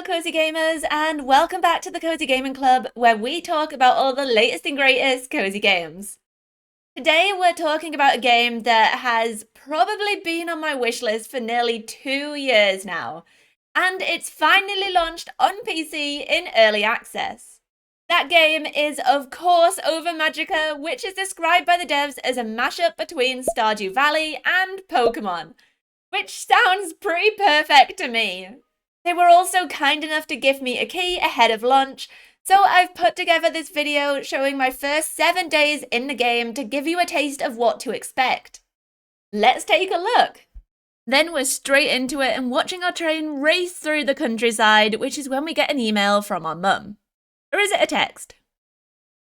Cozy Gamers, and welcome back to the Cozy Gaming Club, where we talk about all the latest and greatest cozy games. Today we're talking about a game that has probably been on my wish list for nearly 2 years now, and it's finally launched on PC in early access. That game is, of course, Ova Magica, which is described by the devs as a mashup between Stardew Valley and Pokémon, which sounds pretty perfect to me. They were also kind enough to give me a key ahead of launch, so I've put together this video showing my first 7 days in the game to give you a taste of what to expect. Let's take a look! Then we're straight into it and watching our train race through the countryside, which is when we get an email from our mum. Or is it a text?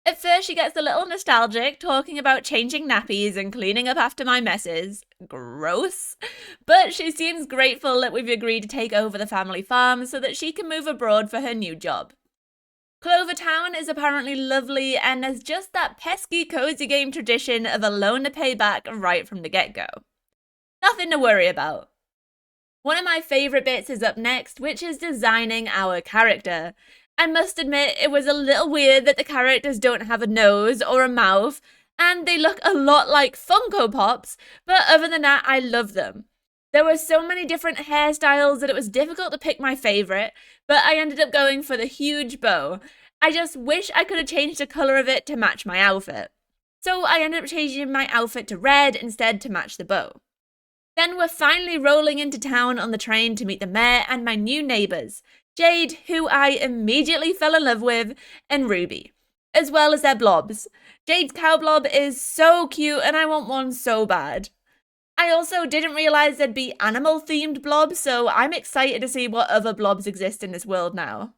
At first she gets a little nostalgic, talking about changing nappies and cleaning up after my messes. Gross. But she seems grateful that we've agreed to take over the family farm so that she can move abroad for her new job. Clover Town is apparently lovely and has just that pesky cozy game tradition of a loan to pay back right from the get-go. Nothing to worry about. One of my favourite bits is up next, which is designing our character. I must admit, it was a little weird that the characters don't have a nose or a mouth, and they look a lot like Funko Pops, but other than that, I love them. There were so many different hairstyles that it was difficult to pick my favourite, but I ended up going for the huge bow. I just wish I could have changed the colour of it to match my outfit. So I ended up changing my outfit to red instead to match the bow. Then we're finally rolling into town on the train to meet the mayor and my new neighbours, Jade, who I immediately fell in love with, and Ruby, as well as their blobs. Jade's cow blob is so cute and I want one so bad. I also didn't realise there'd be animal-themed blobs, so I'm excited to see what other blobs exist in this world now.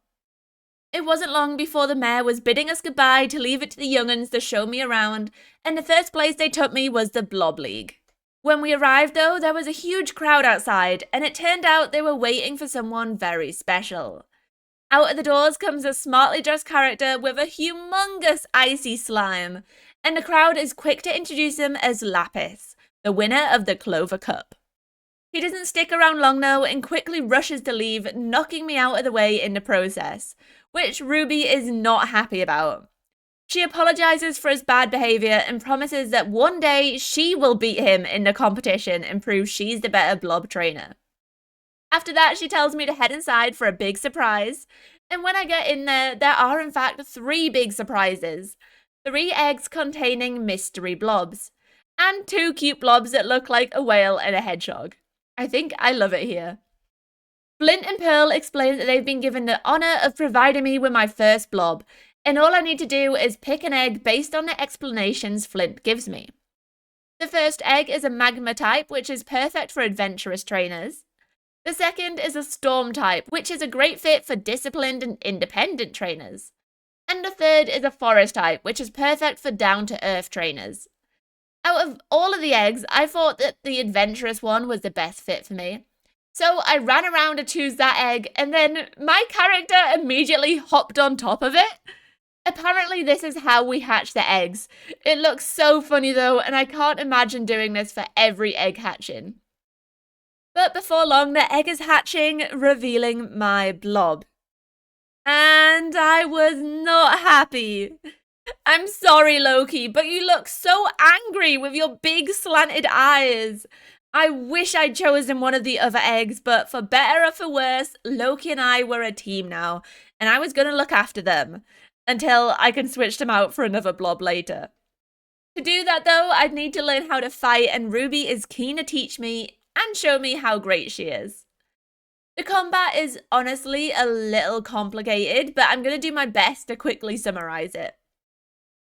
It wasn't long before the mayor was bidding us goodbye to leave it to the young'uns to show me around, and the first place they took me was the Blob League. When we arrived, though, there was a huge crowd outside, and it turned out they were waiting for someone very special. Out of the doors comes a smartly dressed character with a humongous icy slime, and the crowd is quick to introduce him as Lapis, the winner of the Clover Cup. He doesn't stick around long though and quickly rushes to leave, knocking me out of the way in the process, which Ruby is not happy about. She apologises for his bad behaviour and promises that one day she will beat him in the competition and prove she's the better blob trainer. After that, she tells me to head inside for a big surprise, and when I get in there, there are in fact 3 big surprises. 3 eggs containing mystery blobs, and 2 cute blobs that look like a whale and a hedgehog. I think I love it here. Flint and Pearl explain that they've been given the honour of providing me with my first blob, and all I need to do is pick an egg based on the explanations Flint gives me. The first egg is a magma type, which is perfect for adventurous trainers. The second is a storm type, which is a great fit for disciplined and independent trainers. And the third is a forest type, which is perfect for down-to-earth trainers. Out of all of the eggs, I thought that the adventurous one was the best fit for me. So I ran around to choose that egg, and then my character immediately hopped on top of it. Apparently this is how we hatch the eggs. It looks so funny though, and I can't imagine doing this for every egg hatching. But before long, the egg is hatching, revealing my blob. And I was not happy. I'm sorry, Loki, but you look so angry with your big slanted eyes. I wish I'd chosen one of the other eggs, but for better or for worse, Loki and I were a team now, and I was going to look after them until I can switch them out for another blob later. To do that though, I'd need to learn how to fight, and Ruby is keen to teach me and show me how great she is. The combat is honestly a little complicated, but I'm going to do my best to quickly summarise it.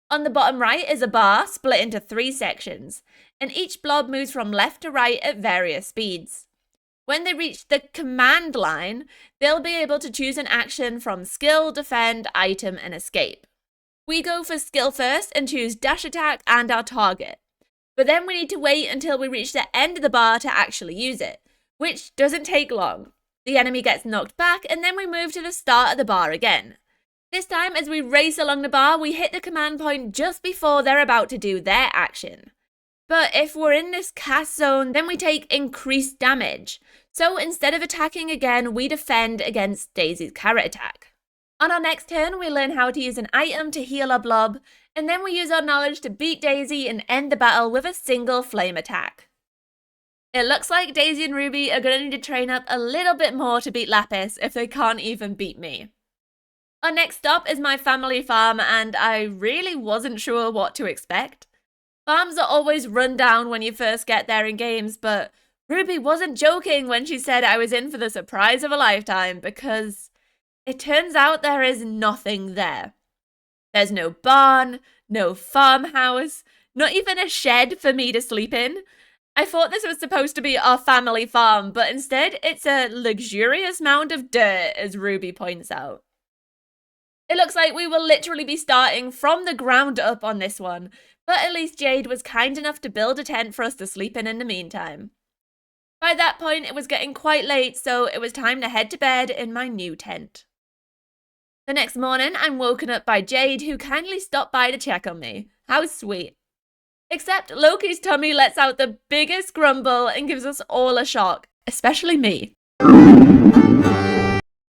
On the bottom right is a bar split into 3 sections, and each blob moves from left to right at various speeds. When they reach the command line, they'll be able to choose an action from skill, defend, item, and escape. We go for skill first and choose dash attack and our target. But then we need to wait until we reach the end of the bar to actually use it, which doesn't take long. The enemy gets knocked back and then we move to the start of the bar again. This time, as we race along the bar, we hit the command point just before they're about to do their action. But if we're in this cast zone, then we take increased damage. So instead of attacking again, we defend against Daisy's carrot attack. On our next turn, we learn how to use an item to heal our blob, and then we use our knowledge to beat Daisy and end the battle with a single flame attack. It looks like Daisy and Ruby are going to need to train up a little bit more to beat Lapis if they can't even beat me. Our next stop is my family farm, and I really wasn't sure what to expect. Farms are always run down when you first get there in games, but Ruby wasn't joking when she said I was in for the surprise of a lifetime, because it turns out there is nothing there. There's no barn, no farmhouse, not even a shed for me to sleep in. I thought this was supposed to be our family farm, but instead it's a luxurious mound of dirt, as Ruby points out. It looks like we will literally be starting from the ground up on this one, but at least Jade was kind enough to build a tent for us to sleep in the meantime. By that point, it was getting quite late, so it was time to head to bed in my new tent. The next morning, I'm woken up by Jade, who kindly stopped by to check on me. How sweet. Except Loki's tummy lets out the biggest grumble and gives us all a shock, especially me.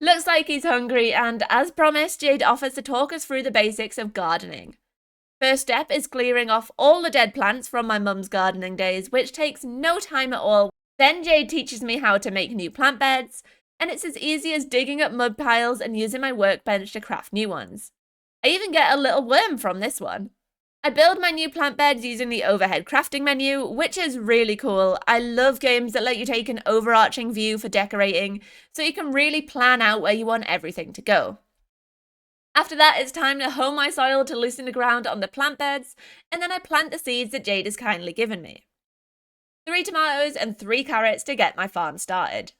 Looks like he's hungry, and as promised, Jade offers to talk us through the basics of gardening. First step is clearing off all the dead plants from my mum's gardening days, which takes no time at all. Then Jade teaches me how to make new plant beds, and it's as easy as digging up mud piles and using my workbench to craft new ones. I even get a little worm from this one. I build my new plant beds using the overhead crafting menu, which is really cool. I love games that let you take an overarching view for decorating, so you can really plan out where you want everything to go. After that, it's time to hoe my soil to loosen the ground on the plant beds, and then I plant the seeds that Jade has kindly given me. 3 tomatoes and 3 carrots to get my farm started.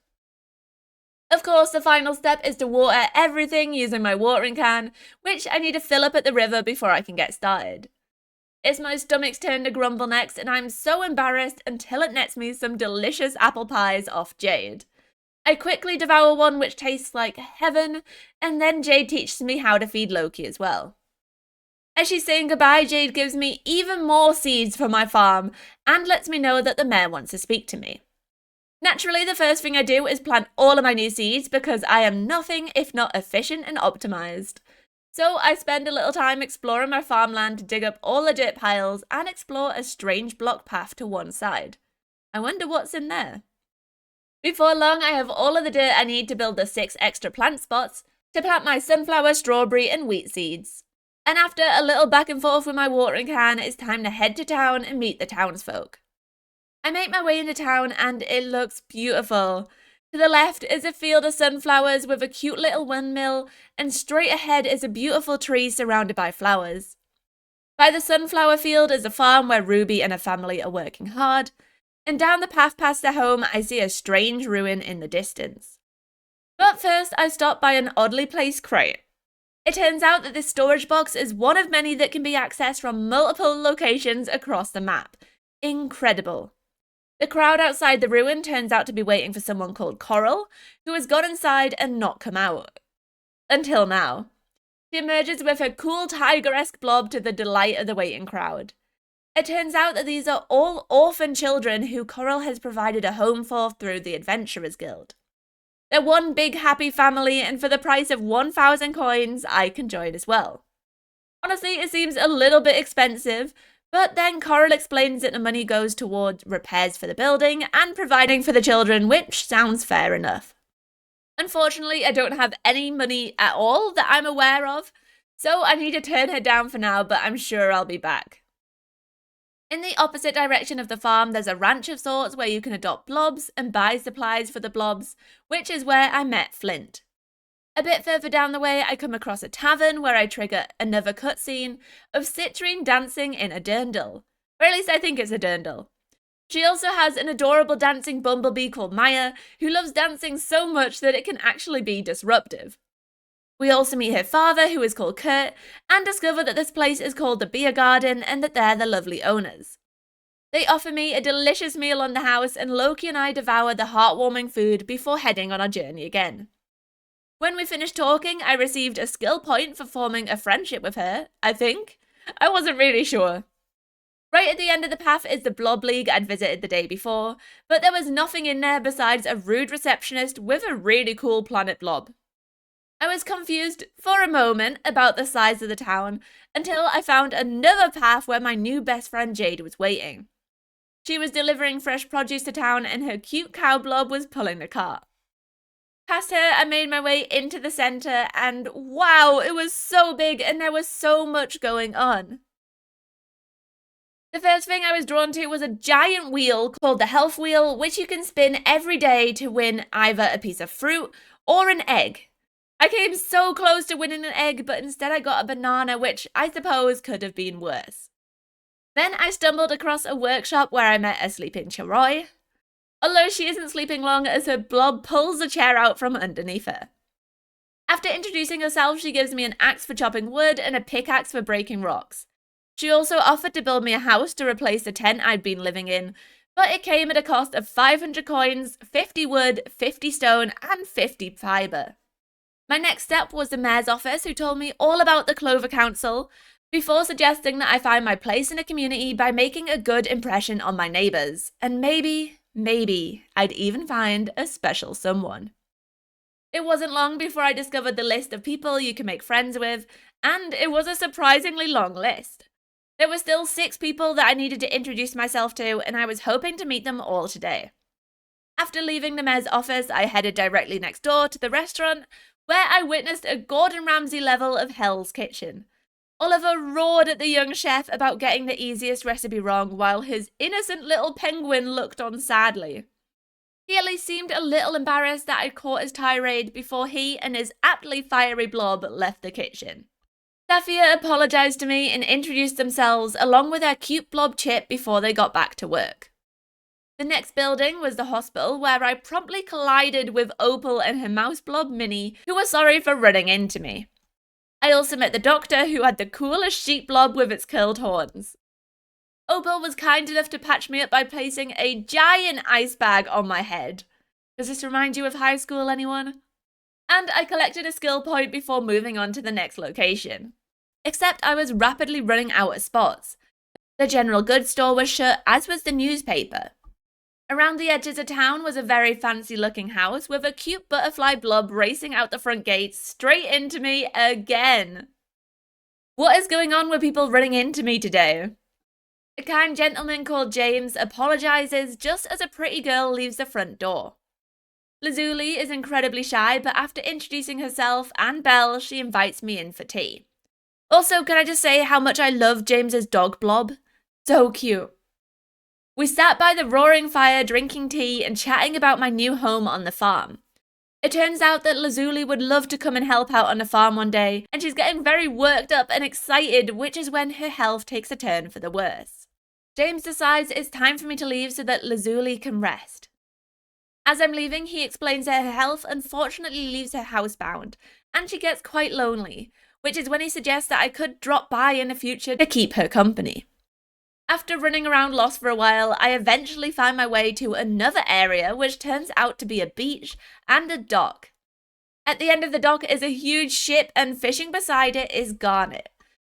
Of course, the final step is to water everything using my watering can, which I need to fill up at the river before I can get started. It's my stomach's turn to grumble next, and I'm so embarrassed until it nets me some delicious apple pies off Jade. I quickly devour one which tastes like heaven, and then Jade teaches me how to feed Loki as well. As she's saying goodbye, Jade gives me even more seeds for my farm, and lets me know that the mayor wants to speak to me. Naturally, the first thing I do is plant all of my new seeds because I am nothing if not efficient and optimized. So I spend a little time exploring my farmland to dig up all the dirt piles and explore a strange block path to one side. I wonder what's in there. Before long, I have all of the dirt I need to build the 6 extra plant spots to plant my sunflower, strawberry and wheat seeds. And after a little back and forth with my watering can, it's time to head to town and meet the townsfolk. I make my way into town and it looks beautiful. To the left is a field of sunflowers with a cute little windmill, and straight ahead is a beautiful tree surrounded by flowers. By the sunflower field is a farm where Ruby and her family are working hard, and down the path past their home I see a strange ruin in the distance. But first I stop by an oddly placed crate. It turns out that this storage box is one of many that can be accessed from multiple locations across the map. Incredible. The crowd outside the ruin turns out to be waiting for someone called Coral, who has gone inside and not come out. Until now. She emerges with her cool tiger-esque blob to the delight of the waiting crowd. It turns out that these are all orphan children who Coral has provided a home for through the Adventurers Guild. They're one big happy family, and for the price of 1,000 coins, I can join as well. Honestly, it seems a little bit expensive, but then Coral explains that the money goes towards repairs for the building and providing for the children, which sounds fair enough. Unfortunately, I don't have any money at all that I'm aware of, so I need to turn her down for now, but I'm sure I'll be back. In the opposite direction of the farm, there's a ranch of sorts where you can adopt blobs and buy supplies for the blobs, which is where I met Flint. A bit further down the way, I come across a tavern where I trigger another cutscene of Citrine dancing in a dirndl. Or at least I think it's a dirndl. She also has an adorable dancing bumblebee called Maya, who loves dancing so much that it can actually be disruptive. We also meet her father, who is called Kurt, and discover that this place is called the Beer Garden and that they're the lovely owners. They offer me a delicious meal on the house, and Loki and I devour the heartwarming food before heading on our journey again. When we finished talking, I received a skill point for forming a friendship with her, I think. I wasn't really sure. Right at the end of the path is the Blob League I'd visited the day before, but there was nothing in there besides a rude receptionist with a really cool planet blob. I was confused for a moment about the size of the town until I found another path where my new best friend Jade was waiting. She was delivering fresh produce to town and her cute cow blob was pulling the cart. Past her, I made my way into the center and wow, it was so big and there was so much going on. The first thing I was drawn to was a giant wheel called the health wheel, which you can spin every day to win either a piece of fruit or an egg. I came so close to winning an egg, but instead I got a banana, which I suppose could have been worse. Then I stumbled across a workshop where I met a sleeping Charoi, although she isn't sleeping long as her blob pulls the chair out from underneath her. After introducing herself, she gives me an axe for chopping wood and a pickaxe for breaking rocks. She also offered to build me a house to replace the tent I'd been living in, but it came at a cost of 500 coins, 50 wood, 50 stone, and 50 fibre. My next step was the mayor's office, who told me all about the Clover Council, before suggesting that I find my place in the community by making a good impression on my neighbours, and maybe I'd even find a special someone. It wasn't long before I discovered the list of people you can make friends with, and it was a surprisingly long list. There were still 6 people that I needed to introduce myself to, and I was hoping to meet them all today. After leaving the mayor's office, I headed directly next door to the restaurant, where I witnessed a Gordon Ramsay level of Hell's Kitchen. Oliver roared at the young chef about getting the easiest recipe wrong, while his innocent little penguin looked on sadly. He at least seemed a little embarrassed that I'd caught his tirade before he and his aptly fiery blob left the kitchen. Saphia apologised to me and introduced themselves along with their cute blob Chip before they got back to work. The next building was the hospital, where I promptly collided with Opal and her mouse blob Minnie, who were sorry for running into me. I also met the doctor, who had the coolest sheep blob with its curled horns. Opal was kind enough to patch me up by placing a giant ice bag on my head. Does this remind you of high school, anyone? And I collected a skill point before moving on to the next location. Except I was rapidly running out of spots. The general goods store was shut, as was the newspaper. Around the edges of town was a very fancy-looking house with a cute butterfly blob racing out the front gates straight into me again. What is going on with people running into me today? A kind gentleman called James apologizes just as a pretty girl leaves the front door. Lazuli is incredibly shy, but after introducing herself and Belle, she invites me in for tea. Also, can I just say how much I love James's dog blob? So cute. We sat by the roaring fire drinking tea and chatting about my new home on the farm. It turns out that Lazuli would love to come and help out on the farm one day, and she's getting very worked up and excited, which is when her health takes a turn for the worse. James decides it's time for me to leave so that Lazuli can rest. As I'm leaving, he explains that her health unfortunately leaves her housebound, and she gets quite lonely, which is when he suggests that I could drop by in the future to keep her company. After running around lost for a while, I eventually find my way to another area which turns out to be a beach and a dock. At the end of the dock is a huge ship, and fishing beside it is Garnet,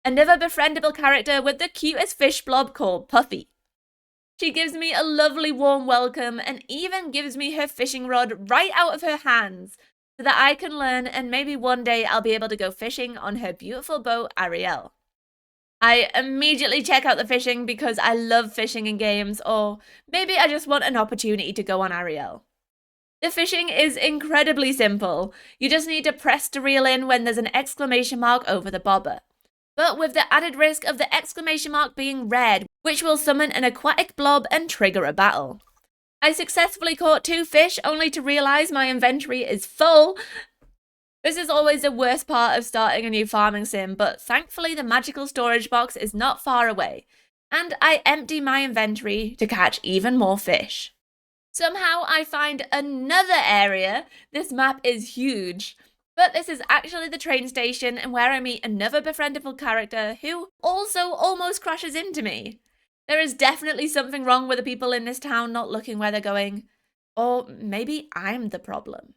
another befriendable character with the cutest fish blob called Puffy. She gives me a lovely warm welcome and even gives me her fishing rod right out of her hands so that I can learn, and maybe one day I'll be able to go fishing on her beautiful boat Ariel. I immediately check out the fishing because I love fishing in games, or maybe I just want an opportunity to go on Ariel. The fishing is incredibly simple. You just need to press to reel in when there's an exclamation mark over the bobber, but with the added risk of the exclamation mark being red, which will summon an aquatic blob and trigger a battle. I successfully caught 2 fish, only to realise my inventory is full. This is always the worst part of starting a new farming sim, but thankfully the magical storage box is not far away, and I empty my inventory to catch even more fish. Somehow I find another area. This map is huge, but this is actually the train station and where I meet another befriendable character who also almost crashes into me. There is definitely something wrong with the people in this town not looking where they're going. Or maybe I'm the problem.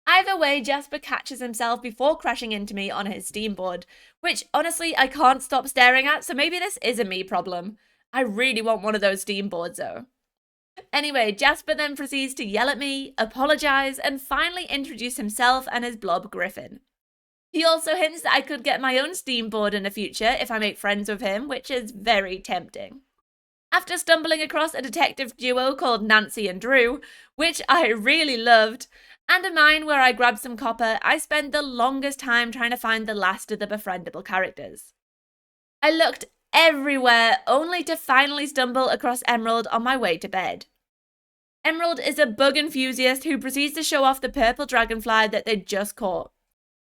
Either way, Jasper catches himself before crashing into me on his steamboard, which honestly I can't stop staring at, so maybe this is a me problem. I really want one of those Steam boards though. Anyway, Jasper then proceeds to yell at me, apologise, and finally introduce himself and his blob Griffin. He also hints that I could get my own Steam board in the future if I make friends with him, which is very tempting. After stumbling across a detective duo called Nancy and Drew, which I really loved, and a mine where I grabbed some copper, I spent the longest time trying to find the last of the befriendable characters. I looked everywhere, only to finally stumble across Emerald on my way to bed. Emerald is a bug enthusiast who proceeds to show off the purple dragonfly that they just caught.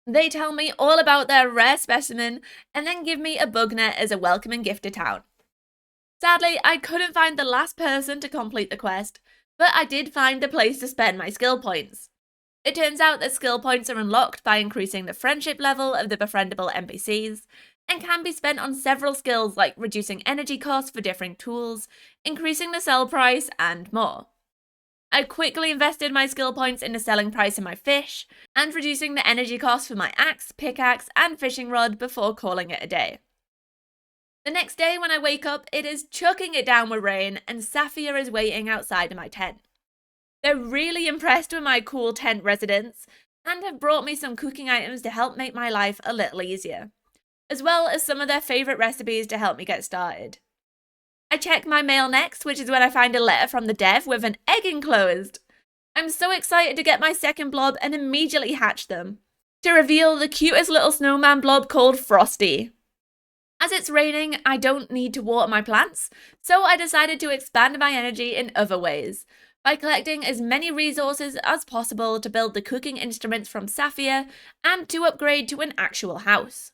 They tell me all about their rare specimen and then give me a bug net as a welcoming gift to town. Sadly, I couldn't find the last person to complete the quest, but I did find the place to spend my skill points. It turns out that skill points are unlocked by increasing the friendship level of the befriendable NPCs, and can be spent on several skills like reducing energy costs for different tools, increasing the sell price, and more. I quickly invested my skill points in the selling price of my fish, and reducing the energy cost for my axe, pickaxe, and fishing rod before calling it a day. The next day when I wake up, it is chucking it down with rain, and Saphir is waiting outside of my tent. They're really impressed with my cool tent residence, and have brought me some cooking items to help make my life a little easier, as well as some of their favourite recipes to help me get started. I check my mail next, which is when I find a letter from the dev with an egg enclosed. I'm so excited to get my second blob and immediately hatch them, to reveal the cutest little snowman blob called Frosty. As it's raining, I don't need to water my plants, so I decided to expand my energy in other ways, by collecting as many resources as possible to build the cooking instruments from Saphir and to upgrade to an actual house.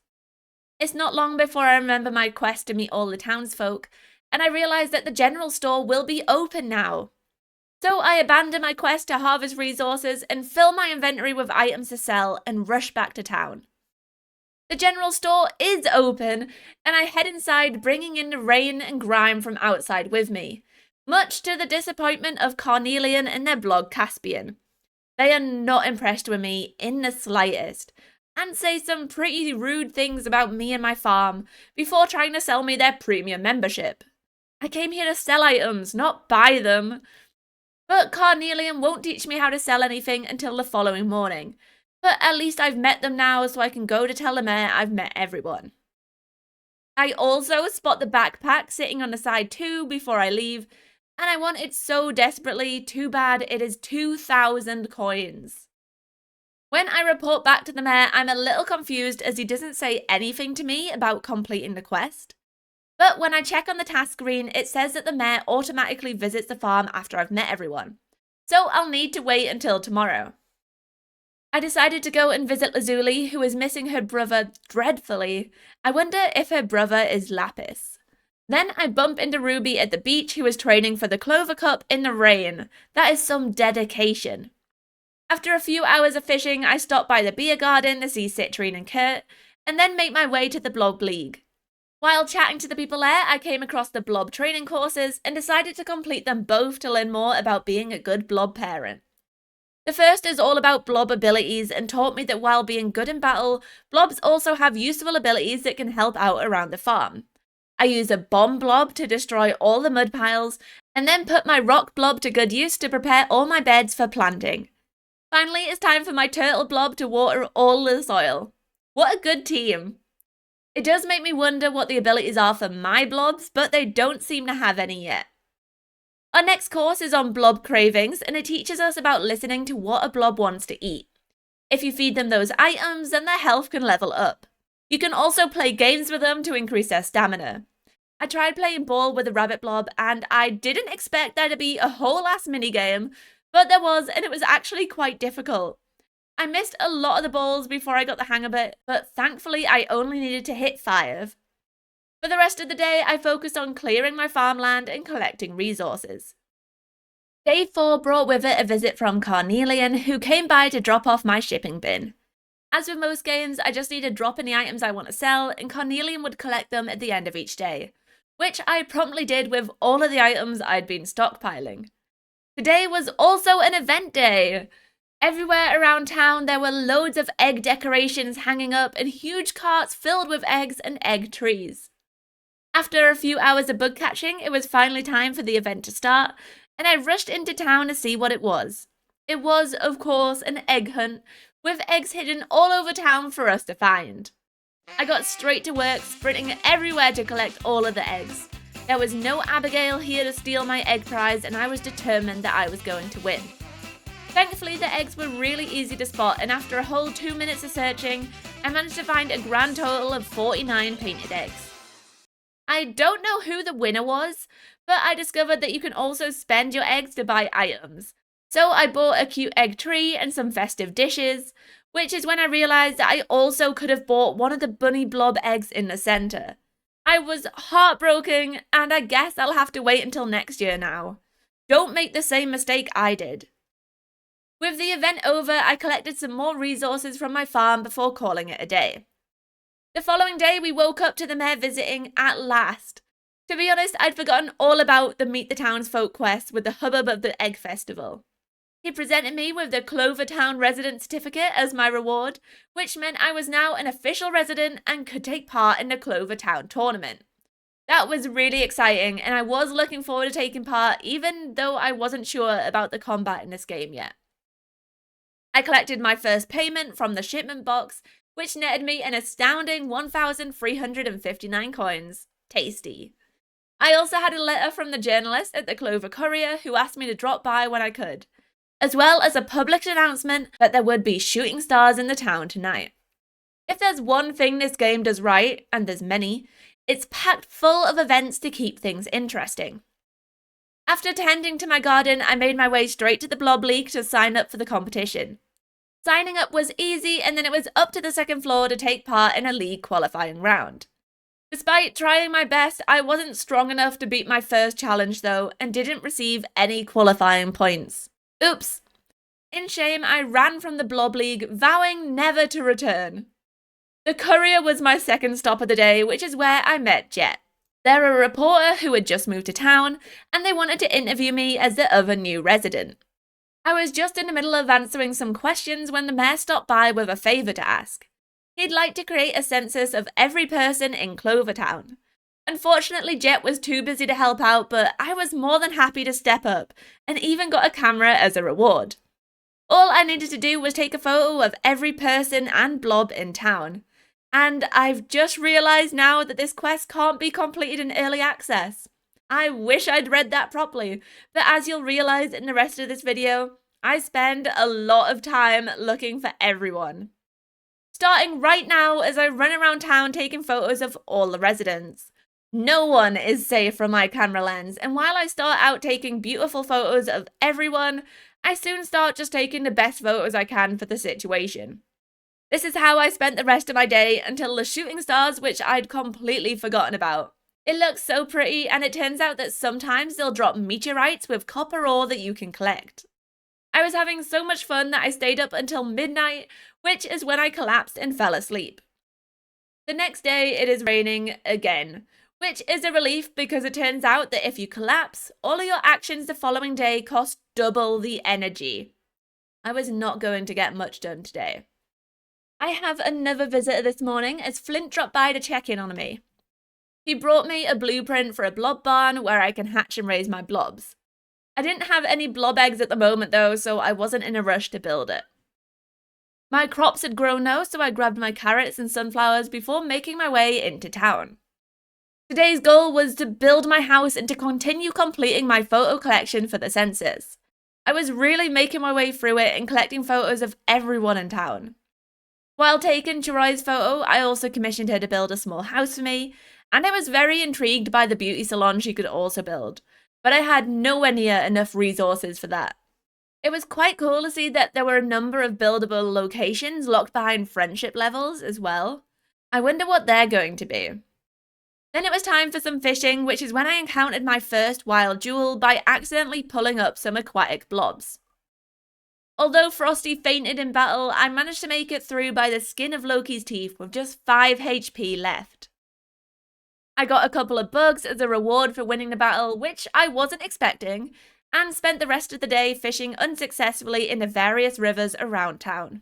It's not long before I remember my quest to meet all the townsfolk, and I realise that the general store will be open now. So I abandon my quest to harvest resources and fill my inventory with items to sell and rush back to town. The general store is open, and I head inside bringing in the rain and grime from outside with me, much to the disappointment of Carnelian and their blog Caspian. They are not impressed with me in the slightest, and say some pretty rude things about me and my farm before trying to sell me their premium membership. I came here to sell items, not buy them. But Carnelian won't teach me how to sell anything until the following morning. But at least I've met them now, so I can go to tell the mayor I've met everyone. I also spot the backpack sitting on the side too before I leave, and I want it so desperately, too bad it is 2,000 coins. When I report back to the mayor, I'm a little confused as he doesn't say anything to me about completing the quest. But when I check on the task screen, it says that the mayor automatically visits the farm after I've met everyone, so I'll need to wait until tomorrow. I decided to go and visit Lazuli, who is missing her brother dreadfully. I wonder if her brother is Lapis. Then I bump into Ruby at the beach, who is training for the Clover Cup in the rain. That is some dedication. After a few hours of fishing, I stop by the beer garden to see Citrine and Kurt, and then make my way to the Blob League. While chatting to the people there, I came across the Blob training courses and decided to complete them both to learn more about being a good Blob parent. The first is all about Blob abilities and taught me that while being good in battle, Blobs also have useful abilities that can help out around the farm. I use a bomb blob to destroy all the mud piles, and then put my rock blob to good use to prepare all my beds for planting. Finally, it's time for my turtle blob to water all the soil. What a good team! It does make me wonder what the abilities are for my blobs, but they don't seem to have any yet. Our next course is on blob cravings, and it teaches us about listening to what a blob wants to eat. If you feed them those items, then their health can level up. You can also play games with them to increase their stamina. I tried playing ball with a rabbit blob, and I didn't expect there to be a whole ass minigame, but there was, and it was actually quite difficult. I missed a lot of the balls before I got the hang of it, but thankfully I only needed to hit 5. For the rest of the day, I focused on clearing my farmland and collecting resources. Day 4 brought with it a visit from Carnelian, who came by to drop off my shipping bin. As with most games, I just need to drop in the items I want to sell, and Carnelian would collect them at the end of each day, which I promptly did with all of the items I'd been stockpiling. Today was also an event day! Everywhere around town there were loads of egg decorations hanging up and huge carts filled with eggs and egg trees. After a few hours of bug catching, it was finally time for the event to start, and I rushed into town to see what it was. It was, of course, an egg hunt, with eggs hidden all over town for us to find. I got straight to work, sprinting everywhere to collect all of the eggs. There was no Abigail here to steal my egg prize, and I was determined that I was going to win. Thankfully, the eggs were really easy to spot, and after a whole 2 minutes of searching, I managed to find a grand total of 49 painted eggs. I don't know who the winner was, but I discovered that you can also spend your eggs to buy items. So I bought a cute egg tree and some festive dishes, which is when I realised that I also could have bought one of the bunny blob eggs in the centre. I was heartbroken, and I guess I'll have to wait until next year now. Don't make the same mistake I did. With the event over, I collected some more resources from my farm before calling it a day. The following day, we woke up to the mayor visiting at last. To be honest, I'd forgotten all about the Meet the Townsfolk quest with the hubbub of the Egg Festival. He presented me with the Clover Town resident certificate as my reward, which meant I was now an official resident and could take part in the Clover Town tournament. That was really exciting, and I was looking forward to taking part, even though I wasn't sure about the combat in this game yet. I collected my first payment from the shipment box, which netted me an astounding 1,359 coins. Tasty. I also had a letter from the journalist at the Clover Courier who asked me to drop by when I could, as well as a public announcement that there would be shooting stars in the town tonight. If there's one thing this game does right, and there's many, it's packed full of events to keep things interesting. After tending to my garden, I made my way straight to the Blob League to sign up for the competition. Signing up was easy, and then it was up to the second floor to take part in a league qualifying round. Despite trying my best, I wasn't strong enough to beat my first challenge though, and didn't receive any qualifying points. Oops. In shame, I ran from the Blob League, vowing never to return. The Courier was my second stop of the day, which is where I met Jet. They're a reporter who had just moved to town, and they wanted to interview me as the other new resident. I was just in the middle of answering some questions when the mayor stopped by with a favour to ask. He'd like to create a census of every person in Clovertown. Unfortunately, Jet was too busy to help out, but I was more than happy to step up, and even got a camera as a reward. All I needed to do was take a photo of every person and blob in town. And I've just realised now that this quest can't be completed in early access. I wish I'd read that properly, but as you'll realise in the rest of this video, I spend a lot of time looking for everyone. Starting right now as I run around town taking photos of all the residents. No one is safe from my camera lens, and while I start out taking beautiful photos of everyone, I soon start just taking the best photos I can for the situation. This is how I spent the rest of my day until the shooting stars, which I'd completely forgotten about. It looks so pretty, and it turns out that sometimes they'll drop meteorites with copper ore that you can collect. I was having so much fun that I stayed up until midnight, which is when I collapsed and fell asleep. The next day it is raining again, which is a relief because it turns out that if you collapse, all of your actions the following day cost double the energy. I was not going to get much done today. I have another visitor this morning as Flint dropped by to check in on me. He brought me a blueprint for a blob barn where I can hatch and raise my blobs. I didn't have any blob eggs at the moment though, so I wasn't in a rush to build it. My crops had grown though, so I grabbed my carrots and sunflowers before making my way into town. Today's goal was to build my house and to continue completing my photo collection for the census. I was really making my way through it and collecting photos of everyone in town. While taking Chirai's photo, I also commissioned her to build a small house for me, and I was very intrigued by the beauty salon she could also build, but I had nowhere near enough resources for that. It was quite cool to see that there were a number of buildable locations locked behind friendship levels as well. I wonder what they're going to be. Then it was time for some fishing, which is when I encountered my first wild jewel by accidentally pulling up some aquatic blobs. Although Frosty fainted in battle, I managed to make it through by the skin of Loki's teeth with just 5 HP left. I got a couple of bugs as a reward for winning the battle, which I wasn't expecting, and spent the rest of the day fishing unsuccessfully in the various rivers around town.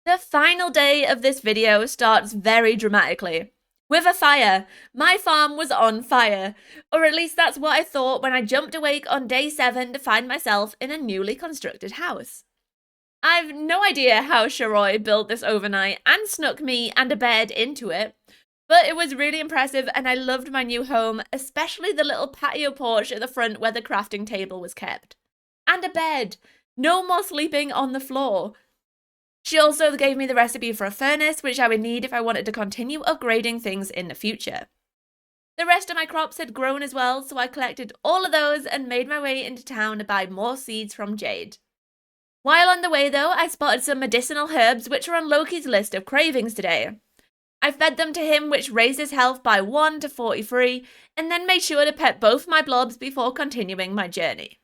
The final day of this video starts very dramatically. With a fire. My farm was on fire. Or at least that's what I thought when I jumped awake on day 7 to find myself in a newly constructed house. I've no idea how Sharoy built this overnight and snuck me and a bed into it, but it was really impressive and I loved my new home, especially the little patio porch at the front where the crafting table was kept. And a bed. No more sleeping on the floor. She also gave me the recipe for a furnace, which I would need if I wanted to continue upgrading things in the future. The rest of my crops had grown as well, so I collected all of those and made my way into town to buy more seeds from Jade. While on the way though, I spotted some medicinal herbs which are on Loki's list of cravings today. I fed them to him, which raised his health by 1 to 43, and then made sure to pet both my blobs before continuing my journey.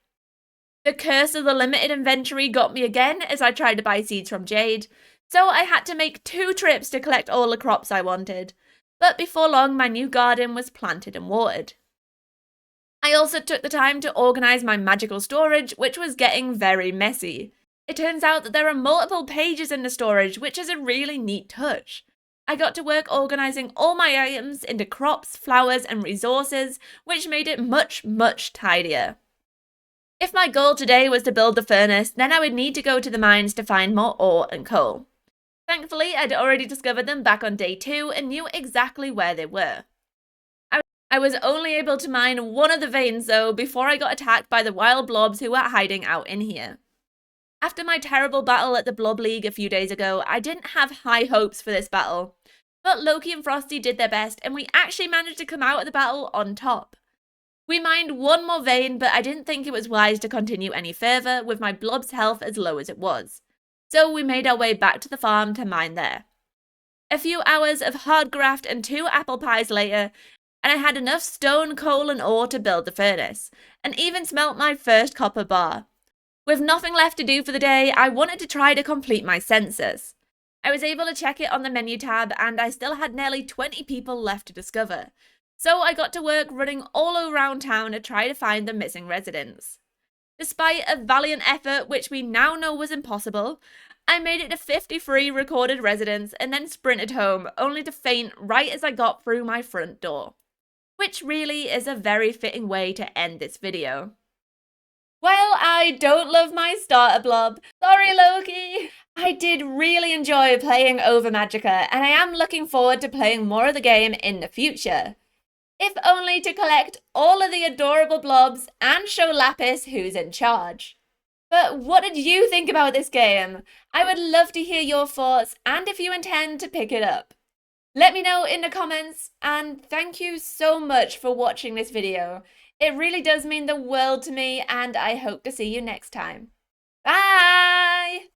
The curse of the limited inventory got me again as I tried to buy seeds from Jade, so I had to make 2 trips to collect all the crops I wanted. But before long, my new garden was planted and watered. I also took the time to organise my magical storage, which was getting very messy. It turns out that there are multiple pages in the storage, which is a really neat touch. I got to work organising all my items into crops, flowers, and resources, which made it much, much tidier. If my goal today was to build the furnace, then I would need to go to the mines to find more ore and coal. Thankfully, I'd already discovered them back on day 2 and knew exactly where they were. I was only able to mine one of the veins though before I got attacked by the wild blobs who were hiding out in here. After my terrible battle at the Blob League a few days ago, I didn't have high hopes for this battle. But Loki and Frosty did their best and we actually managed to come out of the battle on top. We mined one more vein, but I didn't think it was wise to continue any further with my blob's health as low as it was. So we made our way back to the farm to mine there. A few hours of hard graft and 2 apple pies later, and I had enough stone, coal and ore to build the furnace, and even smelt my first copper bar. With nothing left to do for the day, I wanted to try to complete my census. I was able to check it on the menu tab and I still had nearly 20 people left to discover. So I got to work running all around town to try to find the missing residents. Despite a valiant effort, which we now know was impossible, I made it to 53 recorded residents and then sprinted home, only to faint right as I got through my front door. Which really is a very fitting way to end this video. Well, I don't love my starter blob. Sorry, Loki. I did really enjoy playing Ova Magica, and I am looking forward to playing more of the game in the future. If only to collect all of the adorable blobs and show Lapis who's in charge. But what did you think about this game? I would love to hear your thoughts and if you intend to pick it up. Let me know in the comments, and thank you so much for watching this video. It really does mean the world to me, and I hope to see you next time. Bye!